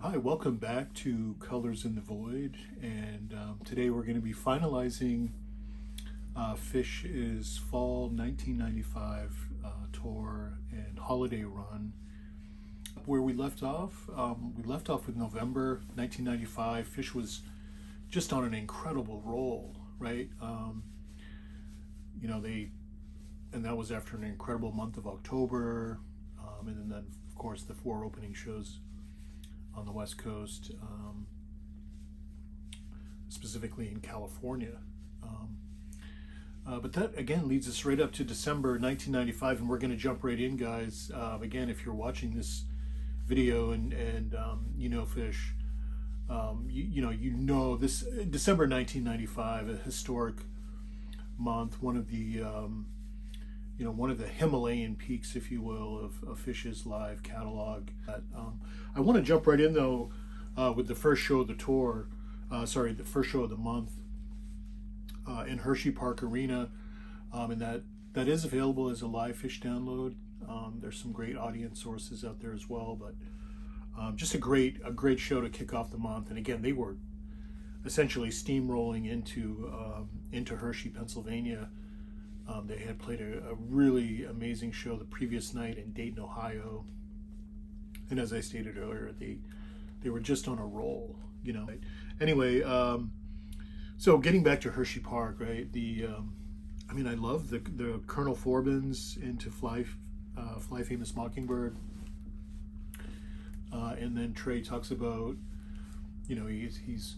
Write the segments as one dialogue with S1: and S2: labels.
S1: Hi, welcome back to Colors in the Void, and today we're going to be finalizing Phish's fall 1995 tour and holiday run. Where we left off with November 1995. Phish was just on an incredible roll, right? And that was after an incredible month of October, and then of course the four opening shows on the West Coast, specifically in California. But that again leads us right up to December 1995, and we're going to jump right in, guys. Again, if you're watching this video and you know Phish, you know this December 1995, a historic month, one of the one of the Himalayan peaks, if you will, of Phish's live catalog. I want to jump right in though with the first show of the tour, the first show of the month in Hershey Park Arena, and that is available as a live Phish download. There's some great audience sources out there as well, but just a great show to kick off the month. And again, they were essentially steamrolling into Hershey, Pennsylvania. They had played a really amazing show the previous night in Dayton, Ohio, and as I stated earlier, they were just on a roll, Anyway, so getting back to Hershey Park, right? I love the Colonel Forbins into Fly Famous Mockingbird, and then Trey talks about, he's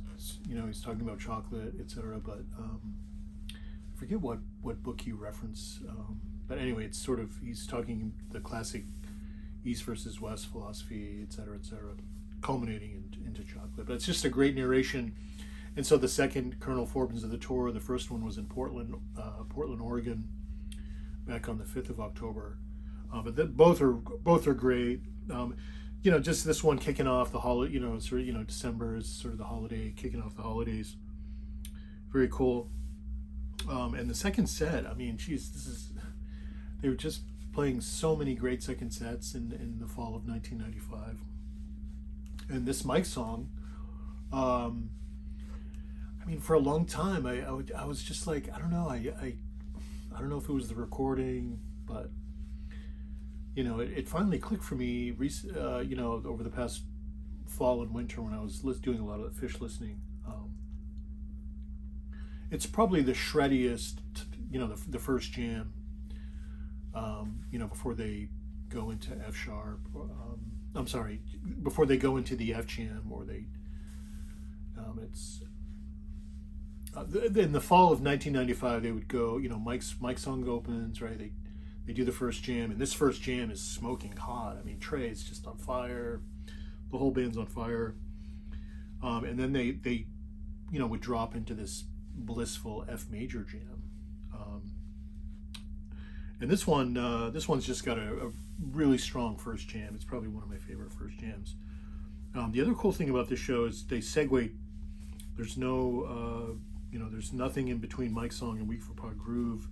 S1: talking about chocolate, etc. But I forget what book you reference, but anyway, it's sort of, he's talking the classic East versus West philosophy, etc., culminating into chocolate. But it's just a great narration. And so the second Colonel Forbins of the tour, the first one was in Portland, Oregon, back on the 5th of October. But both are great. Just this one kicking off the holiday. December is sort of the holiday, kicking off the holidays. Very cool. And the second set, they were just playing so many great second sets in the fall of 1995. And this Mike song, for a long time, I was just like, I don't know, I don't know if it was the recording, but it finally clicked for me, over the past fall and winter when I was doing a lot of Phish listening. It's probably the shreddiest, the first jam, before they go into F sharp. Before they go into the F jam, or it's in the fall of 1995. They would go, Mike's song opens, right? They do the first jam, and this first jam is smoking hot. Trey's just on fire, the whole band's on fire, and then they would drop into this blissful F major jam. And this one's just got a really strong first jam. It's probably one of my favorite first jams. The other cool thing about this show is they segue. There's no, there's nothing in between Mike's song and Weak for Pod Groove.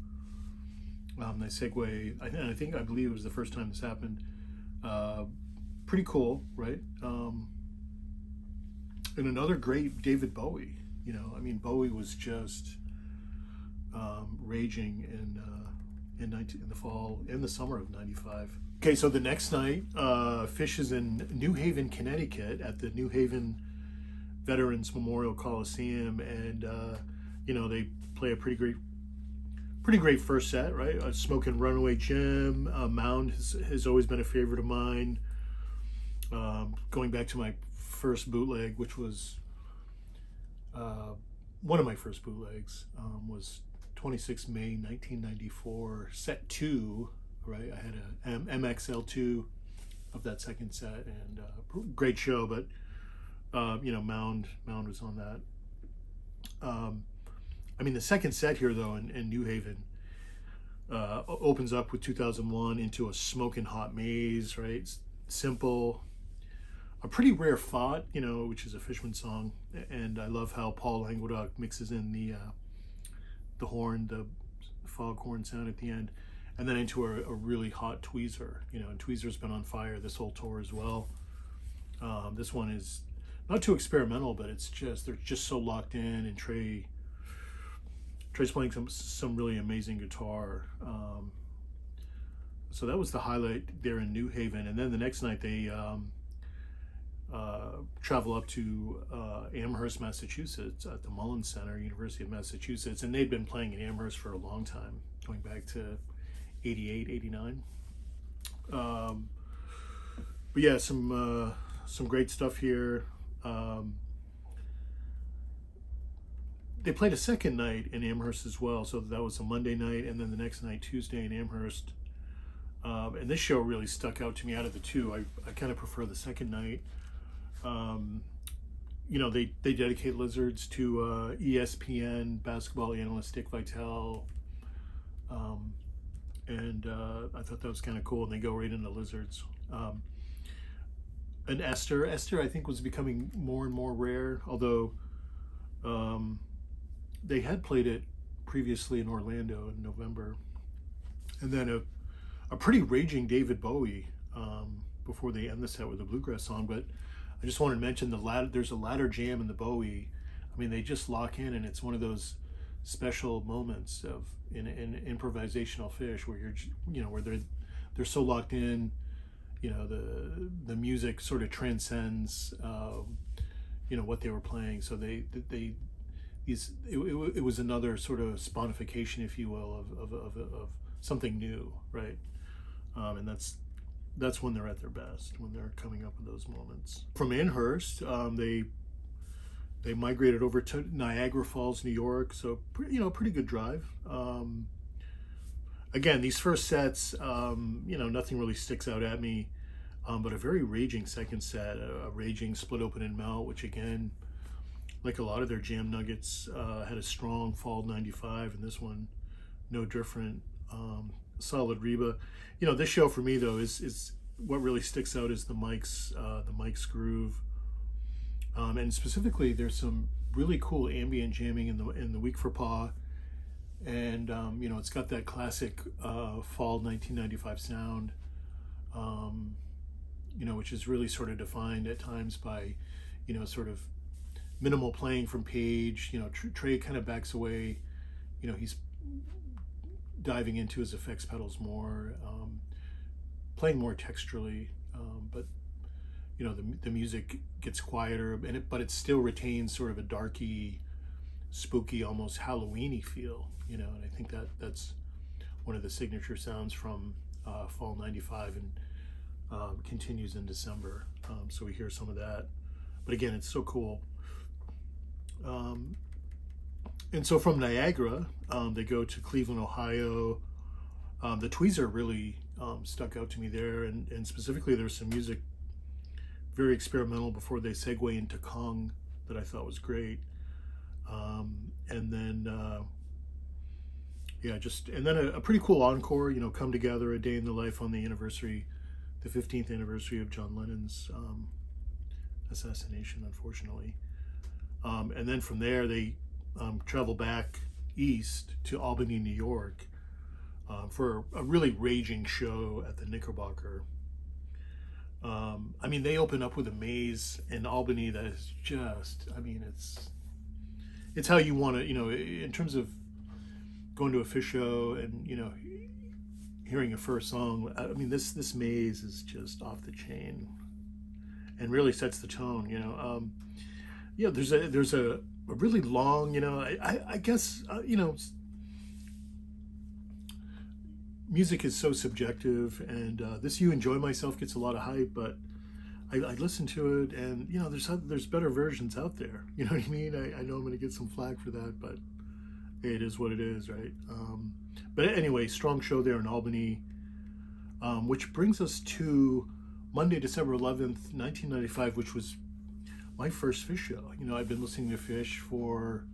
S1: They segue, I believe it was the first time this happened. Pretty cool, right? And another great David Bowie. Bowie was just raging in the fall, in the summer of '95. Okay, so the next night, Phish is in New Haven, Connecticut, at the New Haven Veterans Memorial Coliseum, and they play a pretty great first set, right? Smokin' Runaway Jim, Mound has always been a favorite of mine. Going back to my first bootleg, which was one of my first bootlegs, was 26 May 1994, set 2, right? I had a MXL2 of that second set, and great show, but Mound was on that. The second set here, though, in New Haven, opens up with 2001 into a smoking hot maze, right? Simple, a pretty rare thought, which is a Fishman song, and I love how Paul Languedoc mixes in the horn, the foghorn sound at the end, and then into a really hot Tweezer, and Tweezer's been on fire this whole tour as well. This one is not too experimental, but it's just they're just so locked in, and Trey's playing some really amazing guitar. So that was the highlight there in New Haven, and then the next night they travel up to Amherst, Massachusetts, at the Mullins Center, University of Massachusetts, and they'd been playing in Amherst for a long time, going back to 88, 89. But yeah, some great stuff here. They played a second night in Amherst as well, so that was a Monday night, and then the next night, Tuesday, in Amherst. And this show really stuck out to me out of the two. I kind of prefer the second night. You know, they dedicate Lizards to ESPN basketball analyst Dick Vitale. And I thought that was kind of cool, and they go right into Lizards. And Esther, I think, was becoming more and more rare, although they had played it previously in Orlando in November. And then a pretty raging David Bowie before they end the set with a bluegrass song. But I just wanted to mention there's a ladder jam in the Bowie. I mean, they just lock in, and it's one of those special moments of in improvisational Phish where where they're so locked in. You know, the music sort of transcends what they were playing. So it was another sort of sponification, if you will, of something new, right? And that's when they're at their best, when they're coming up with those moments. From Amherst, they migrated over to Niagara Falls, New York. So pretty good drive. Again, these first sets, nothing really sticks out at me, but a very raging second set, a raging Split Open and Melt, which again, like a lot of their jam nuggets, had a strong fall 95, and this one, no different. Solid Reba. This show for me though is what really sticks out is the Mike's groove, and specifically there's some really cool ambient jamming in the Week for Pa, and it's got that classic fall 1995 sound, which is really sort of defined at times by sort of minimal playing from Page. Trey kind of backs away. He's diving into his effects pedals more, playing more texturally, but the music gets quieter, but it still retains sort of a darky, spooky, almost Halloween-y feel. And I think that's one of the signature sounds from fall 95 and continues in December. So we hear some of that, but again, it's so cool. And so from Niagara, they go to Cleveland, Ohio. The Tweezer really stuck out to me there, and specifically there's some music very experimental before they segue into Kong that I thought was great. And then a pretty cool encore. Come Together, A Day in the Life on the 15th anniversary of John Lennon's assassination, unfortunately. And then from there they travel back east to Albany, New York, for a really raging show at the Knickerbocker. They open up with a maze in Albany that is just, it's how you want to, in terms of going to a Phish show and, hearing a first song. This maze is just off the chain and really sets the tone. There's a really long, I guess, music is so subjective, and this You Enjoy Myself gets a lot of hype, but I listen to it, and there's better versions out there. You know what I mean? I know I'm going to get some flack for that, but it is what it is, right? But anyway, strong show there in Albany, which brings us to Monday, December 11th, 1995, which was my first Phish show. I've been listening to Phish for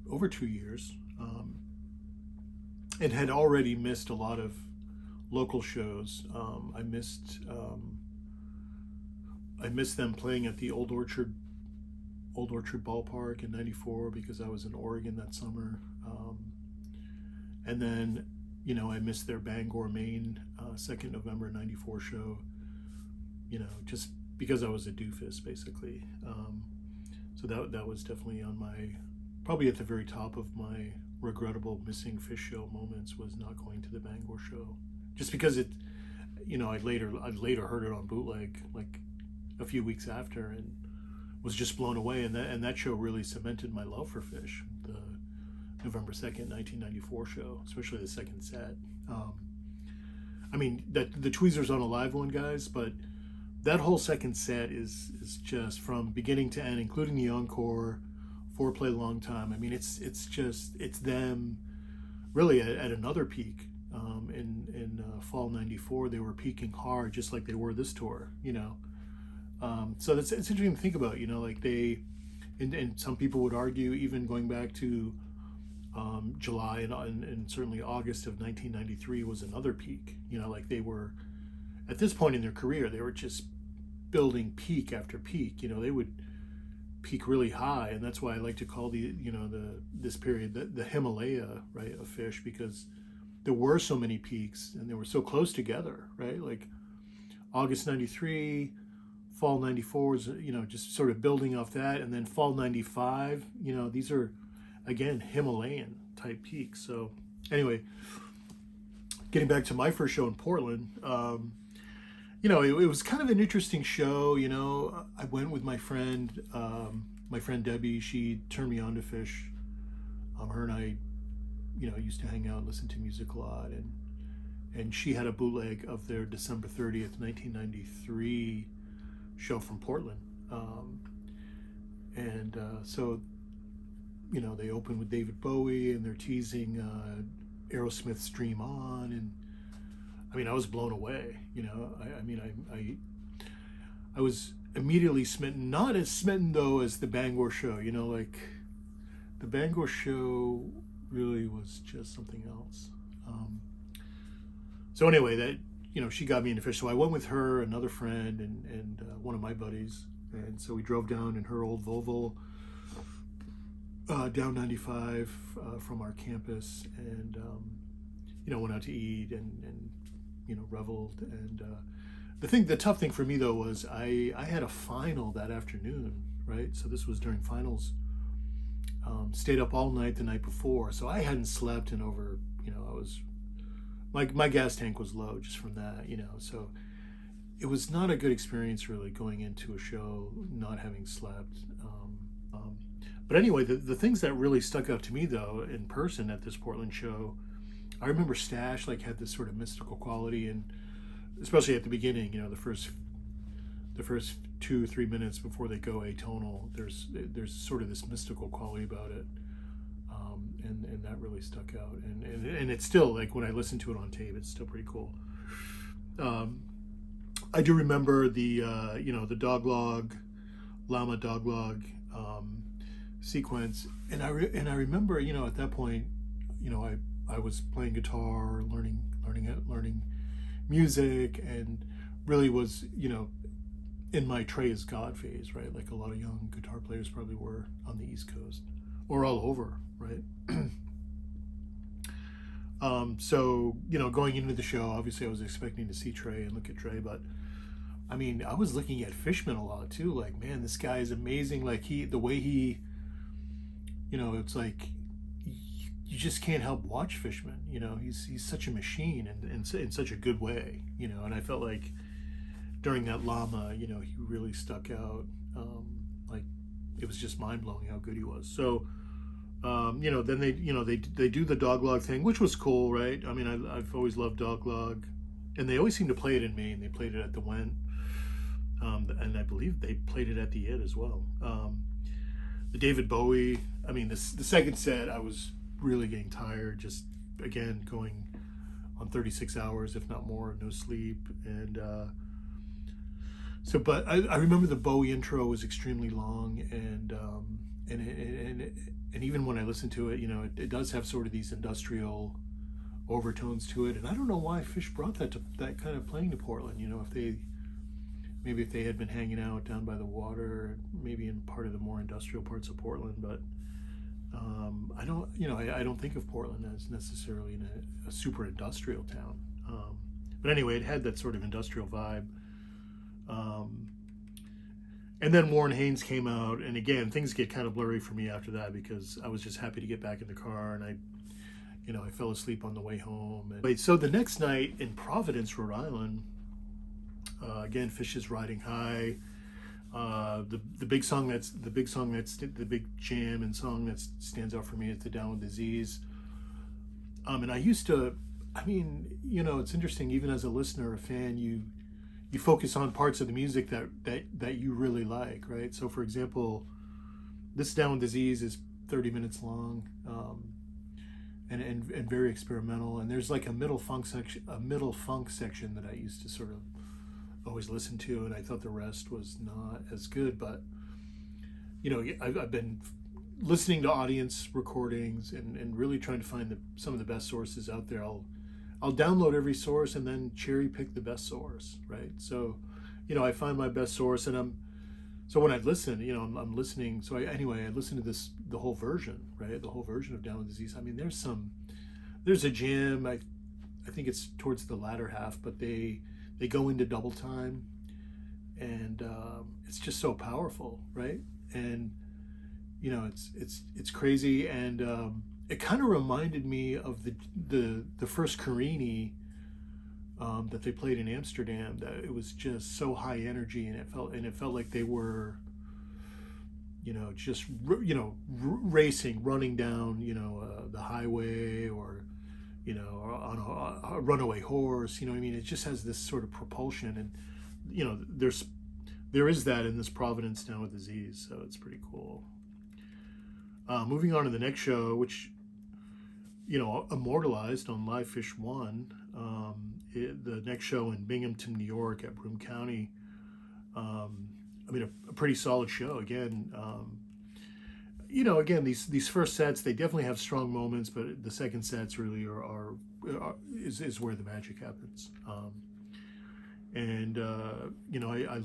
S1: over 2 years, and had already missed a lot of local shows. I missed them playing at the Old Orchard Ballpark in '94 because I was in Oregon that summer, and then I missed their Bangor, Maine, 2nd November '94 show. just because I was a doofus, basically. So that was definitely on my, probably at the very top of my regrettable missing Phish show moments, was not going to the Bangor show, just because it, I'd later heard it on bootleg like a few weeks after, and was just blown away, and that show really cemented my love for Phish, the November 2nd, 1994 show, especially the second set. I mean, that the Tweezers on a live one, guys, but that whole second set is just from beginning to end, including the encore, Foreplay Long Time. I mean, it's them really at another peak. In fall '94, they were peaking hard, just like they were this tour. So it's interesting to think about. Like they, and some people would argue, even going back to July and certainly August of 1993 was another peak. Like they were, at this point in their career, they were just building peak after peak. They would peak really high, and that's why I like to call this period the Himalaya, right, of Phish, because there were so many peaks and they were so close together, right? Like August '93, fall '94 is just sort of building off that, and then fall '95. These are again Himalayan type peaks. So anyway, getting back to my first show in Portland. It was kind of an interesting show. I went with my friend Debbie. She turned me on to Phish. Her and I, used to hang out and listen to music a lot, and she had a bootleg of their December 30th, 1993 show from Portland. So, they open with David Bowie, and they're teasing Aerosmith's Dream On, and I mean, I was blown away. I was immediately smitten. Not as smitten though as the Bangor show. Like the Bangor show really was just something else. So anyway, that she got me into Phish. So I went with her, another friend, and one of my buddies, and so we drove down in her old Volvo down 95 from our campus, and went out to eat and reveled. And the tough thing for me though was I had a final that afternoon, right? So this was during finals. Stayed up all night the night before, so I hadn't slept in over, I was, my gas tank was low just from that, so it was not a good experience really going into a show not having slept. But anyway, the things that really stuck out to me though in person at this Portland show, I remember Stash had this sort of mystical quality, and especially at the beginning, the first 2-3 minutes before they go atonal, there's sort of this mystical quality about it, and that really stuck out, and it's still, like, when I listen to it on tape, it's still pretty cool. I do remember the the llama dog sequence, and I remember at that point, I was playing guitar, learning music, and really was in my Trey is God phase, right? Like a lot of young guitar players probably were on the East Coast or all over, right? So going into the show, obviously I was expecting to see Trey and look at Trey, but I mean, I was looking at Fishman a lot too. Like, man, this guy is amazing. Like the way he, it's like you just can't help watch Fishman. He's such a machine, and in such a good way. And I felt like during that llama, he really stuck out. Like it was just mind blowing how good he was. So, then they do the Doglog thing, which was cool, right? I mean, I've always loved Doglog, and they always seem to play it in Maine. They played it at the Went, and I believe they played it at the It as well. The David Bowie. I mean, the second set, I was really getting tired. Just again going on 36 hours, if not more, no sleep, and. But I remember the Bowie intro was extremely long, and even when I listen to it, it does have sort of these industrial overtones to it, and I don't know why Phish brought that kind of playing to Portland. If they had been hanging out down by the water, maybe in part of the more industrial parts of Portland, but I don't think of Portland as necessarily in a super industrial town. But anyway, it had that sort of industrial vibe. Um, and then Warren Haynes came out, and again, things get kind of blurry for me after that because I was just happy to get back in the car, and I fell asleep on the way home. And, so the next night in Providence, Rhode Island, again, Phish is Riding High. The big jam and song that stands out for me is the Down with Disease. And I used to, it's interesting, even as a listener, a fan, you focus on parts of the music that you really like, right? So for example, this Down with Disease is 30 minutes long, and very experimental. And there's like a middle funk section that I used to sort of always listen to, and I thought the rest was not as good. But I've been listening to audience recordings and really trying to find some of the best sources out there. I'll download every source and then cherry pick the best source, right? So I find my best source, and when I listen, I'm listening. So I listen to the whole version, right? The whole version of Down with Disease. There's a jam. I think it's towards the latter half, but they go into double time, and it's just so powerful, right? And it's crazy, and it kind of reminded me of the first Carini that they played in Amsterdam. That it was just so high energy, and it felt like they were, just racing, running down, the highway, or on a runaway horse. It just has this sort of propulsion, and there is that in this Providence Down with Disease, so it's pretty cool. Moving on to the next show, which immortalized on Live Phish 1, the next show in Binghamton, New York, at Broome County. A pretty solid show. Again, these first sets, they definitely have strong moments, but the second sets really is where the magic happens. I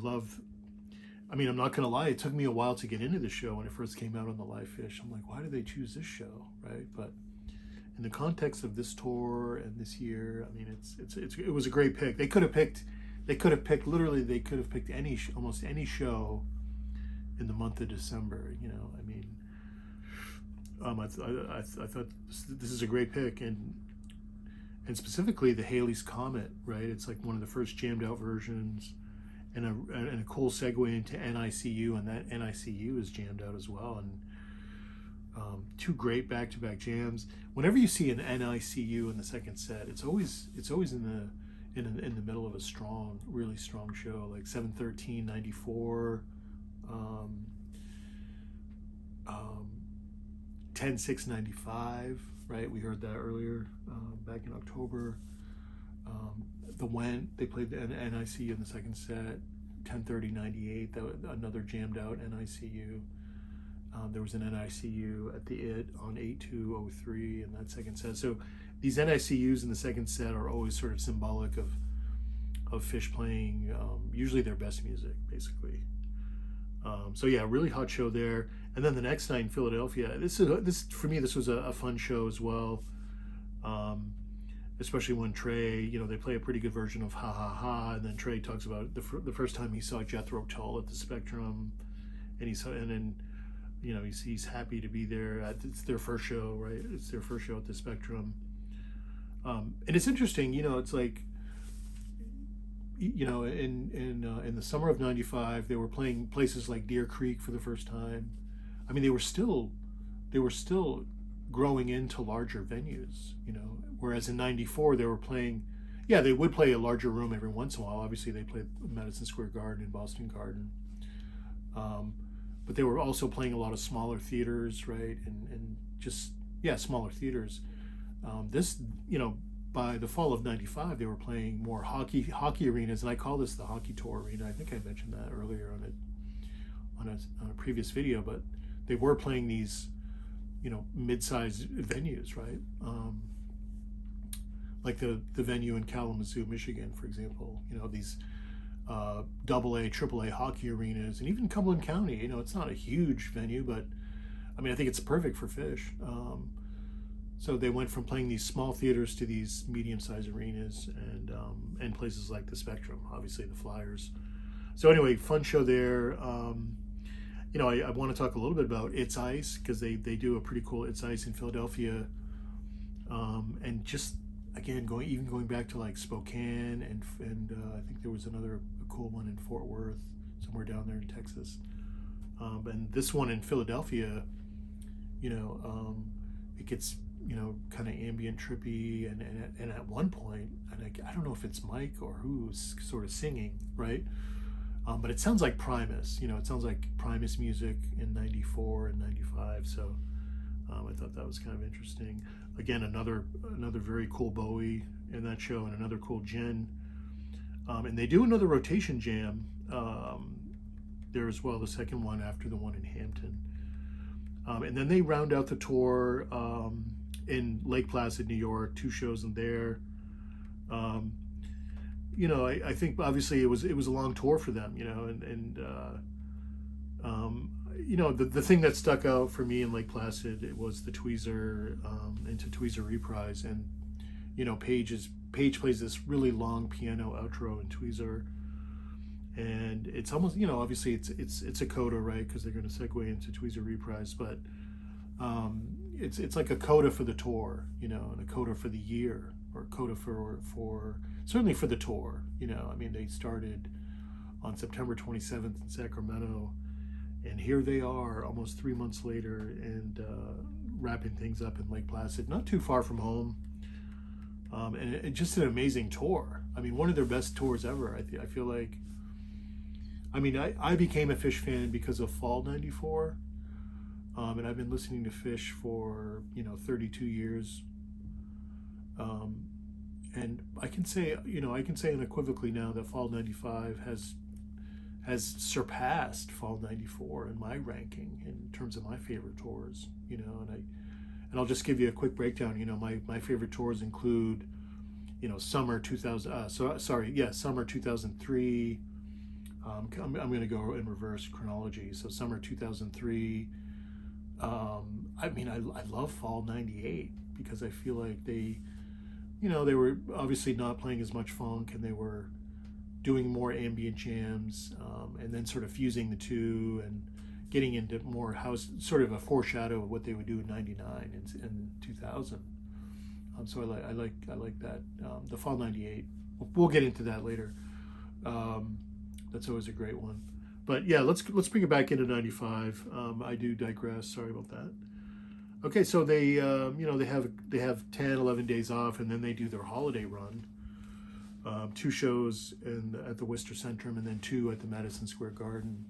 S1: love. I'm not gonna lie, it took me a while to get into the show when it first came out on the Live Phish. I'm like, why did they choose this show, right? But in the context of this tour and this year, it was a great pick. They could have picked almost any show in the month of December. I thought this is a great pick, and specifically the Halley's Comet, right? It's like one of the first jammed out versions, and a cool segue into NICU, and that NICU is jammed out as well, and two great back-to-back jams. Whenever you see an NICU in the second set, it's always in the middle of a really strong show, like 7/13/94, 10/6/95, right? We heard that earlier, back in October. The Went, they played the NICU in the second set. 10/30/98, that was another jammed out NICU. There was an NICU at the IT on 8/2/03 in that second set. So these NICUs in the second set are always sort of symbolic of Phish playing usually their best music, basically. Really hot show there. And then the next night in Philadelphia, this for me, this was a fun show as well. Especially when Trey, they play a pretty good version of Ha Ha Ha, and then Trey talks about the first time he saw Jethro Tull at the Spectrum, and he's happy to be there. It's their first show, right? It's their first show at the Spectrum, and it's interesting. It's like, in the summer of '95, they were playing places like Deer Creek for the first time. They were still growing into larger venues, whereas in '94 they were playing, they would play a larger room every once in a while. Obviously they played Madison Square Garden and Boston Garden, but they were also playing a lot of smaller theaters, right? And just smaller theaters. By the fall of '95, they were playing more hockey arenas, and I call this the Hockey Tour Arena. I think I mentioned that earlier on a previous video, but they were playing these mid-sized venues, right? Like the venue in Kalamazoo, Michigan, for example. These AA, AAA hockey arenas, and even Cumberland County. It's not a huge venue, but I think it's perfect for Phish. So they went from playing these small theaters to these medium-sized arenas, and places like the Spectrum, obviously the Flyers. So anyway, fun show there. You know, I want to talk a little bit about It's Ice, because they do a pretty cool It's Ice in Philadelphia, and just again going back to like Spokane, and I think there was another cool one in Fort Worth, somewhere down there in Texas, and this one in Philadelphia, you know, it gets, you know, kind of ambient trippy, and at one point, and I don't know if it's Mike or who's sort of singing, right? But it sounds like Primus, you know, it sounds like Primus music in '94 and '95. So I thought that was kind of interesting. Again, another very cool Bowie in that show, and another cool Jen. And they do another rotation jam there as well, the second one after the one in Hampton. And then they round out the tour in Lake Placid, New York, 2 shows in there. You know, I think obviously it was a long tour for them, you know, and you know, the thing that stuck out for me in Lake Placid, it was the Tweezer, into Tweezer Reprise, and you know, Page plays this really long piano outro in Tweezer, and it's almost, you know, obviously it's a coda, right, because they're going to segue into Tweezer Reprise, but it's like a coda for the tour, you know, and a coda for the year, or a coda for certainly for the tour, you know. I mean, they started on September 27th in Sacramento, and here they are almost 3 months later, and wrapping things up in Lake Placid, not too far from home, and just an amazing tour. I mean, one of their best tours ever. I feel like, I mean, I became a Phish fan because of Fall '94, and I've been listening to Phish for, you know, 32 years. And I can say unequivocally now that Fall '95 has surpassed Fall '94 in my ranking in terms of my favorite tours. You know, and I'll just give you a quick breakdown. You know, my favorite tours include, you know, summer 2000. Summer 2003. I'm going to go in reverse chronology. So summer 2003. I mean, I love Fall '98 because I feel like they, you know, they were obviously not playing as much funk, and they were doing more ambient jams, and then sort of fusing the two and getting into more house, sort of a foreshadow of what they would do in '99 and 2000. So I like that. The Fall '98. We'll get into that later. That's always a great one. But yeah, let's bring it back into '95. I do digress. Sorry about that. Okay, so they you know, they have 10, 11 days off, and then they do their holiday run. 2 shows at the Worcester Centrum, and then 2 at the Madison Square Garden.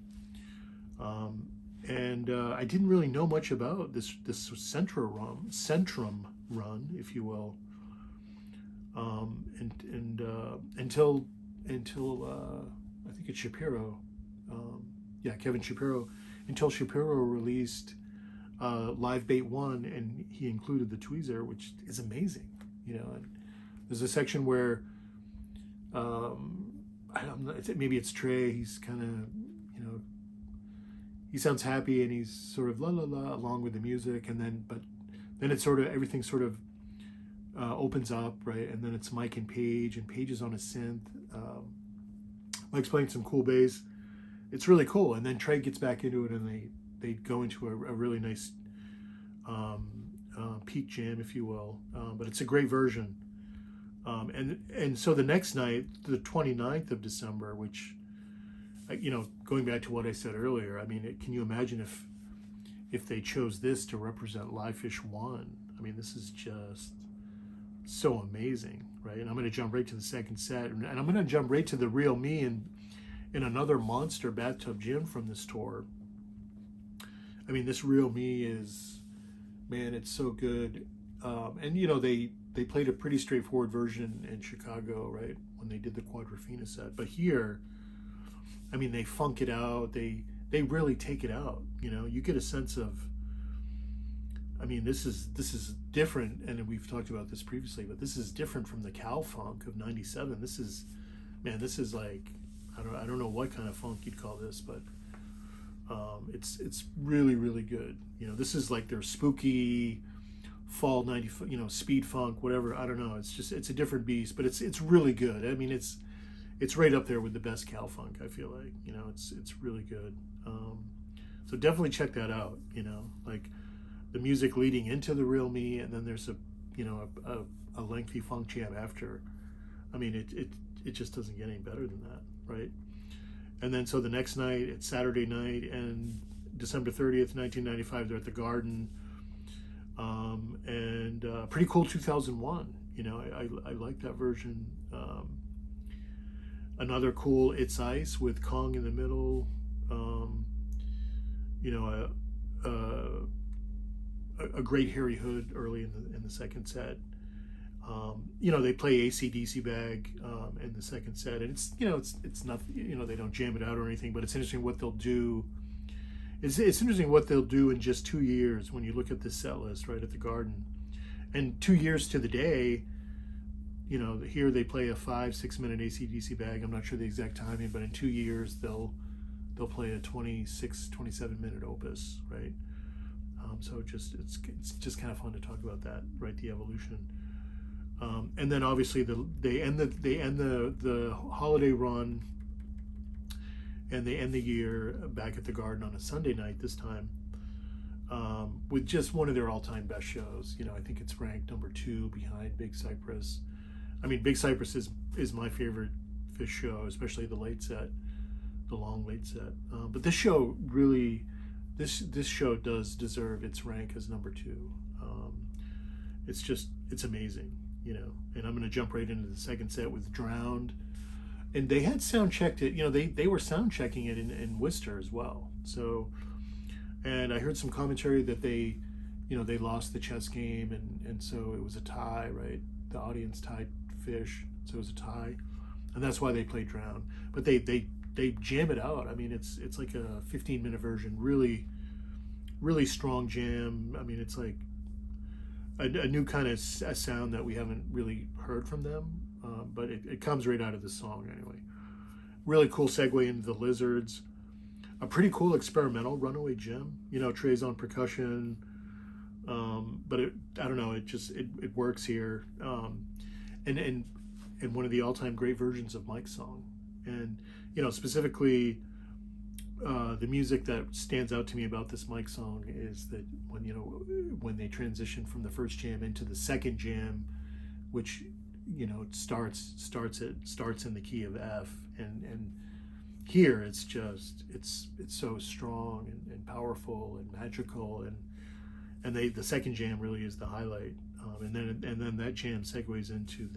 S1: And I didn't really know much about this Centrum run, if you will, until I think it's Shapiro, Kevin Shapiro, until Shapiro released Live Bait 1, and he included the Tweezer, which is amazing. You know, and there's a section where I don't know, maybe it's Trey. He's kind of, you know, he sounds happy, and he's sort of la la la along with the music, and then it's sort of, everything sort of opens up, right? And then it's Mike and Page is on a synth. Mike's playing some cool bass. It's really cool. And then Trey gets back into it, and they go into a really nice peak jam, if you will. But it's a great version. And so the next night, the 29th of December, which, you know, going back to what I said earlier, I mean, can you imagine if they chose this to represent Live Phish 1? I mean, this is just so amazing, right? And I'm going to jump right to the second set, and I'm going to jump right to the real me in another monster bathtub jam from this tour. I mean, this real me is, man, it's so good. And you know, they played a pretty straightforward version in Chicago, right, when they did the Quadrophenia set. But here, I mean, they funk it out. They really take it out. You know, you get a sense of, I mean, this is different, and we've talked about this previously, but this is different from the Cal funk of '97. This is like, I don't know what kind of funk you'd call this, but it's really, really good. You know, this is like their spooky fall '90, you know, speed funk, whatever. I don't know. It's a different beast, but it's really good. I mean, it's it's right up there with the best cow funk. I feel like, you know, it's really good. So definitely check that out. You know, like the music leading into The Real Me, and then there's a, you know, a lengthy funk jam after. I mean, it just doesn't get any better than that, right? And then so the next night, it's Saturday night, and December 30th, 1995, they're at the Garden. And pretty cool 2001. You know, I like that version. Another cool It's Ice with Kong in the middle. You know, a great Harry Hood early in the second set. You know, they play AC/DC Bag in the second set, and it's, you know, it's not, you know, they don't jam it out or anything, but it's interesting what they'll do. It's interesting what they'll do in just 2 years when you look at this set list right at the Garden, and 2 years to the day. You know, here they play a 5-6 minute AC/DC Bag. I'm not sure the exact timing, but in 2 years they'll play a 26-27 minute opus, right? So it's just kind of fun to talk about that, right? The evolution. And then obviously they end the holiday run, and they end the year back at the Garden on a Sunday night this time, with just one of their all-time best shows. You know, I think it's ranked number 2 behind Big Cypress. I mean, Big Cypress is my favorite Phish show, especially the late set, the long late set. But this show really, this show does deserve its rank as number 2. It's amazing, you know. And I'm going to jump right into the second set with Drowned. And they had sound checked it, you know, they were sound checking it in Worcester as well. So, and I heard some commentary that they, you know, they lost the chess game, and so it was a tie, right? The audience tied Phish, so it was a tie, and that's why they played Drowned. But they jam it out. I mean, it's like a 15-minute version, really strong jam. I mean, it's like a new kind of a sound that we haven't really heard from them, but it comes right out of the song anyway. Really cool segue into the Lizards. A pretty cool experimental Runaway Jim. You know, Trey's on percussion, but I don't know, it works here. And one of the all-time great versions of Mike's song. And, you know, specifically, the music that stands out to me about this Mike song is that when they transition from the first jam into the second jam, which, you know, it starts in the key of F, and here it's so strong and powerful and magical, and the second jam really is the highlight, and then that jam segues into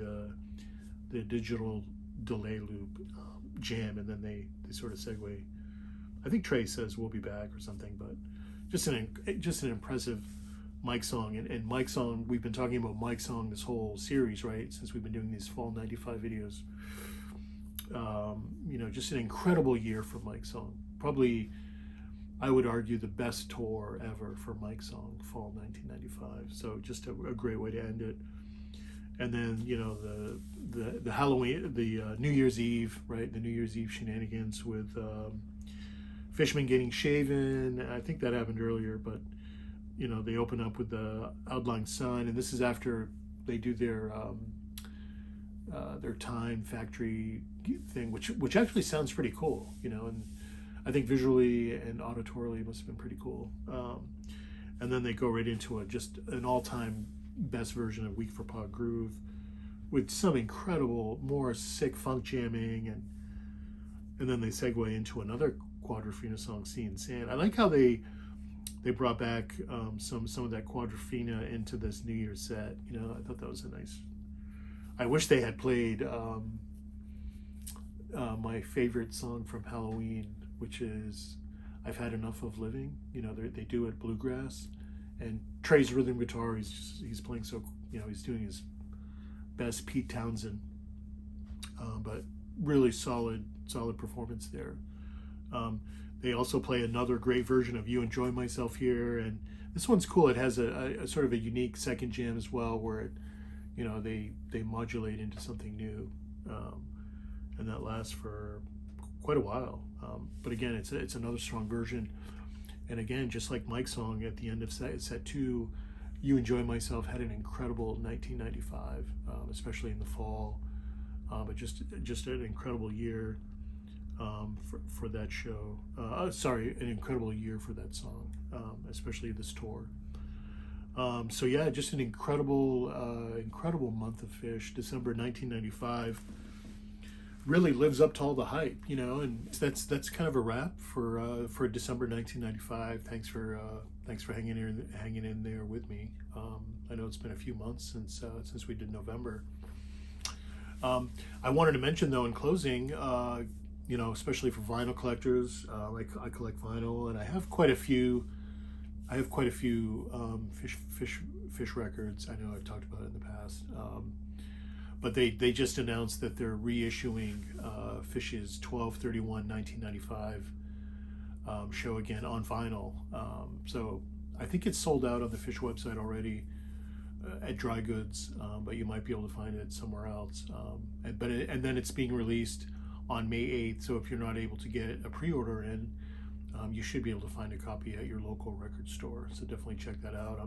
S1: the digital delay loop jam, and then they sort of segue. I think Trey says we'll be back or something, but just an impressive Mike song. And Mike song, we've been talking about Mike song this whole series, right? Since we've been doing these fall '95 videos. You know, just an incredible year for Mike song. Probably, I would argue, the best tour ever for Mike song, fall 1995. So just a great way to end it. And then, you know, the Halloween, the New Year's Eve, right? The New Year's Eve shenanigans with Fishman getting shaven. I think that happened earlier, but, you know, they open up with the Outlying Sun, and this is after they do their Time Factory thing, which actually sounds pretty cool, you know, and I think visually and auditorily it must have been pretty cool. And then they go right into just an all-time best version of Weak for Pod Groove with some incredible, more sick funk jamming, and then they segue into another Quadrophenia song, Seeing Sand. I like how they brought back some of that Quadrophenia into this New Year's set. You know, I thought that was a nice. I wish they had played my favorite song from Halloween, which is I've Had Enough of Living. You know, they do it bluegrass, and Trey's rhythm guitar, he's playing so, you know, he's doing his best Pete Townsend, but really solid performance there. They also play another great version of You Enjoy Myself here, and this one's cool. It has a sort of a unique second jam as well, where it, you know, they modulate into something new, and that lasts for quite a while. But again, it's another strong version. And again, just like Mike's song at the end of set 2, You Enjoy Myself had an incredible 1995, especially in the fall. but just an incredible year for that show. Sorry, an incredible year for that song, especially this tour. So yeah, just an incredible month of Phish. December 1995 really lives up to all the hype, you know, and that's kind of a wrap for December 1995. Thanks for hanging in there with me. I know it's been a few months since we did November. I wanted to mention though in closing, you know, especially for vinyl collectors, I collect vinyl, and I have quite a few. Phish records. I know I've talked about it in the past, but they just announced that they're reissuing Phish's 12/31/1995 show again on vinyl. So I think it's sold out on the Phish website already at Dry Goods, but you might be able to find it somewhere else. And then it's being released on May 8th. So if you're not able to get a pre-order in, you should be able to find a copy at your local record store. So definitely check that out.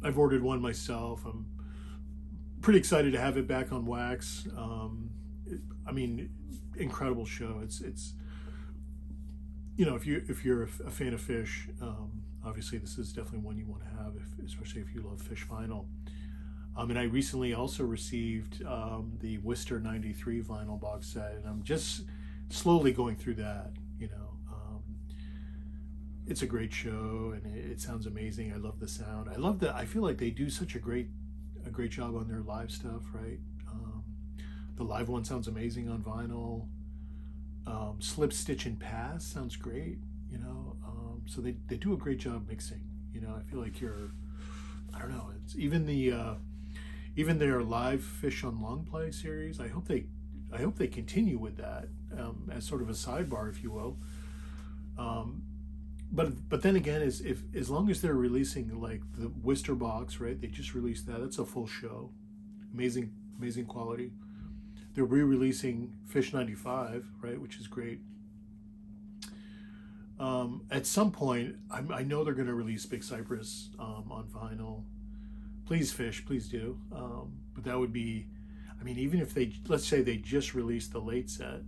S1: I've ordered one myself. I'm pretty excited to have it back on wax. I mean, incredible show. It's you know, if you're a fan of Phish, obviously this is definitely one you want to have, especially if you love Phish vinyl. And I recently also received the Worcester '93 vinyl box set, and I'm just slowly going through that. You know, it's a great show, and it sounds amazing. I love the sound. I love that. I feel like they do such a great job on their live stuff, right? The live one sounds amazing on vinyl. Slip, Stitch, and Pass sounds great, you know. So they do a great job mixing. You know, I feel like I don't know. It's even their live Phish on Long Play series. I hope they continue with that as sort of a sidebar, if you will. But then again, as long as they're releasing like the Worcester box, right? They just released that. That's a full show, amazing quality. They're re-releasing Phish '95, right, which is great. At some point, I know they're going to release Big Cypress on vinyl. Please, Phish, please do. But that would be, I mean, even if let's say they just released the late set,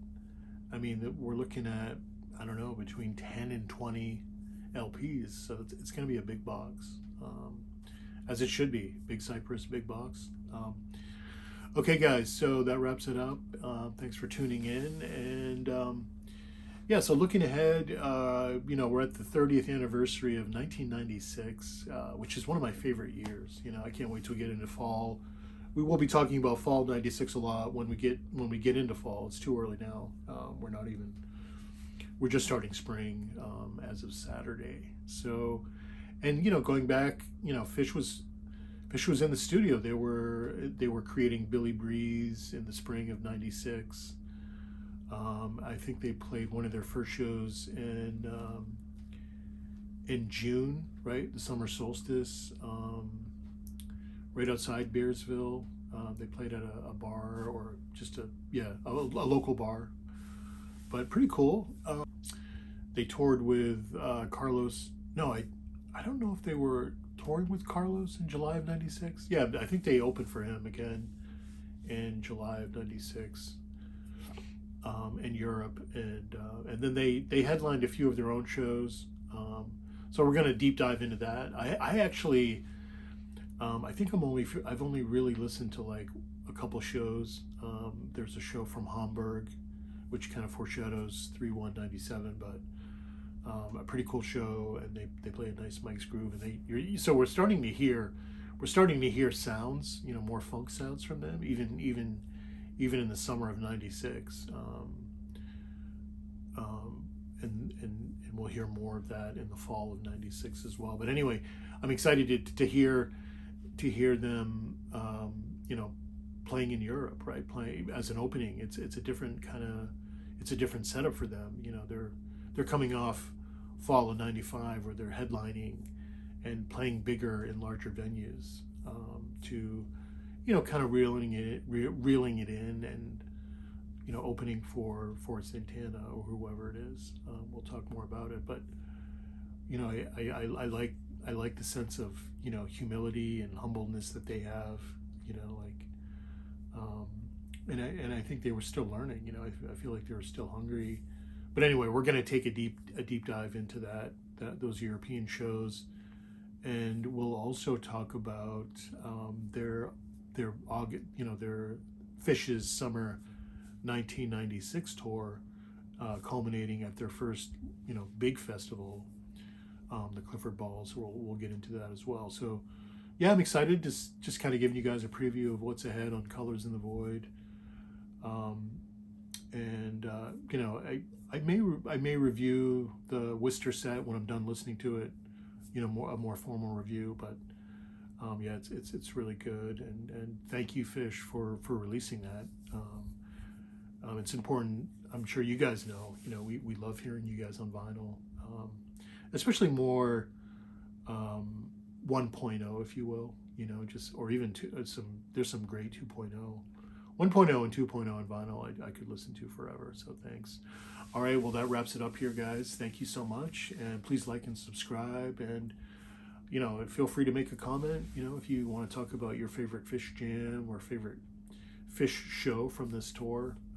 S1: I mean, we're looking at, I don't know, between 10 and 20 LPs. So it's going to be a big box, as it should be. Big Cypress, big box. Okay, guys, so that wraps it up. Thanks for tuning in. And yeah, so looking ahead, you know, we're at the 30th anniversary of 1996, which is one of my favorite years. You know, I can't wait till we get into fall. We will be talking about fall '96 a lot when we get into fall. It's too early now. We're just starting spring as of Saturday. So, and you know, going back, you know, Phish was in the studio. They were creating Billy Breeze in the spring of '96. I think they played one of their first shows in June, right? The summer solstice, right outside Bearsville. They played at a bar, or just a local bar, but pretty cool. They toured with Carlos. No, I don't know if they were touring with Carlos in July of '96. Yeah, I think they opened for him again in July of '96 in Europe, and then they headlined a few of their own shows. So we're going to deep dive into that. I actually, I think I've only really listened to like a couple shows. There's a show from Hamburg, which kind of foreshadows 3/1/97, but a pretty cool show, and they play a nice Mike's Groove, and so we're starting to hear sounds, you know, more funk sounds from them, even in the summer of '96, and we'll hear more of that in the fall of '96 as well. But anyway, I'm excited to hear them, you know, playing in Europe, right? Playing as an opening. It's a different setup for them. You know, they're coming off fall of '95, where they're headlining and playing bigger and larger venues, to, you know, kind of reeling it in, and, you know, opening for Santana or whoever it is. We'll talk more about it, but, you know, I like the sense of, you know, humility and humbleness that they have. You know, like, and I think they were still learning. You know, I feel like they were still hungry. But anyway, we're going to take a deep dive into those European shows, and we'll also talk about their August, their Phish's summer 1996 tour, culminating at their first big festival, the Clifford Ball. So we'll get into that as well. So yeah, I'm excited. Just kind of giving you guys a preview of what's ahead on Colors in the Void. And I may review the Worcester set when I'm done listening to it, a more formal review. But yeah, it's really good, and thank you, Phish, for releasing that. It's important. I'm sure you guys know. We love hearing you guys on vinyl, especially more 1.0, if you will. Or even there's some great 2.0. 1.0 and 2.0 on vinyl I could listen to forever, so thanks. All right, well, that wraps it up here, guys. Thank you so much, and please like and subscribe, and feel free to make a comment, if you want to talk about your favorite Phish jam or favorite Phish show from this tour.